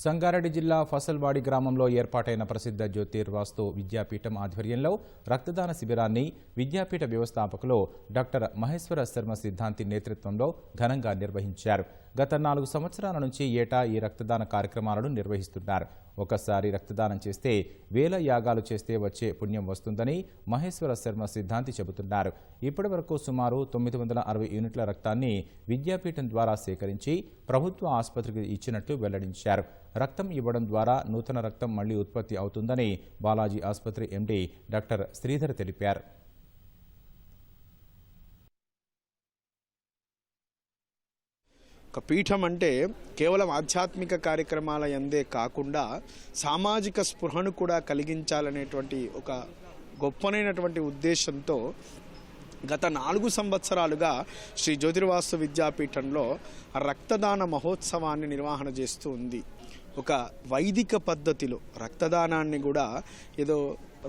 సంగారెడ్డి జిల్లా ఫసల్వాడి గ్రామంలో ఏర్పాటైన ప్రసిద్ధ జ్యోతిర్వాస్తు విద్యాపీఠం ఆధ్వర్యంలో రక్తదాన శిబిరాన్ని విద్యాపీఠ వ్యవస్థాపకులు డాక్టర్ మహేశ్వర శర్మ సిద్ధాంతి నేతృత్వంలో ఘనంగా నిర్వహించారు. గత 4 సంవత్సరాల నుంచి ఏటా ఈ రక్తదాన కార్యక్రమాలను నిర్వహిస్తున్నారు. ఒకసారి రక్తదానం చేస్తే వేల యాగాలు చేస్తే వచ్చే పుణ్యం వస్తుందని మహేశ్వర శర్మ సిద్ధాంతి చెబుతున్నారు. ఇప్పటి వరకు సుమారు 960 యూనిట్ల రక్తాన్ని విద్యాపీఠం ద్వారా సేకరించి ప్రభుత్వ ఆసుపత్రికి ఇచ్చినట్లు వెల్లడించారు. రక్తం ఇవ్వడం ద్వారా నూతన రక్తం మళ్లీ ఉత్పత్తి అవుతుందని బాలాజీ ఆసుపత్రి ఎండీ డాక్టర్ శ్రీధర్ తెలిపారు. ఒక పీఠం అంటే కేవలం ఆధ్యాత్మిక కార్యక్రమాల యందే కాకుండా సామాజిక స్పృహను కూడా కలిగించాలనేటువంటి ఒక గొప్పనైనటువంటి ఉద్దేశంతో గత 4 సంవత్సరాలుగా శ్రీ జ్యోతిర్వాస్తు విద్యాపీఠంలో రక్తదాన మహోత్సవాన్ని నిర్వహణ చేస్తూ ఉంది. ఒక వైదిక పద్ధతిలో రక్తదానాన్ని కూడా ఏదో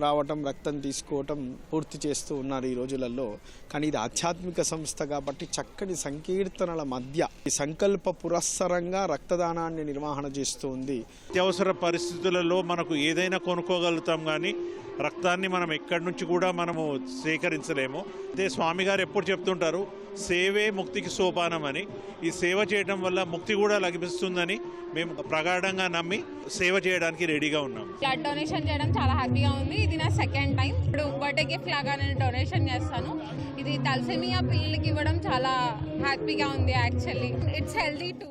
రావటం రక్తం తీసుకోవటం పూర్తి చేస్తూ ఉన్నారు ఈ రోజులలో. కానీ ఇది ఆధ్యాత్మిక సంస్థ కాబట్టి చక్కని సంకీర్తనల మధ్య ఈ సంకల్ప పురస్సరంగా రక్తదానాన్ని నిర్వహణ చేస్తూ ఉంది. అత్యవసర పరిస్థితులలో మనకు ఏదైనా కొనుక్కోగలుగుతాం, కానీ రక్తాన్ని మనం ఎక్కడి నుంచి కూడా మనము సేకరించలేము. అదే స్వామి గారు ఎప్పుడు చెప్తుంటారు, సేవే ముక్తికి సోపానం అని. ఈ సేవ చేయడం వల్ల ముక్తి కూడా లభిస్తుందని మేము ప్రగాఢంగా నమ్మి సేవ చేయడానికి రెడీగా ఉన్నాం. బ్లడ్ డొనేషన్ చేయడం చాలా హ్యాపీగా ఉంది. ఇది నా సెకండ్ టైం. ఇప్పుడు బర్త్డే గిఫ్ట్ లాగా నేను డొనేషన్ చేస్తాను. ఇది తలసేమియా పిల్లలకి ఇవ్వడం చాలా హ్యాపీగా ఉంది. Actually it's healthy two.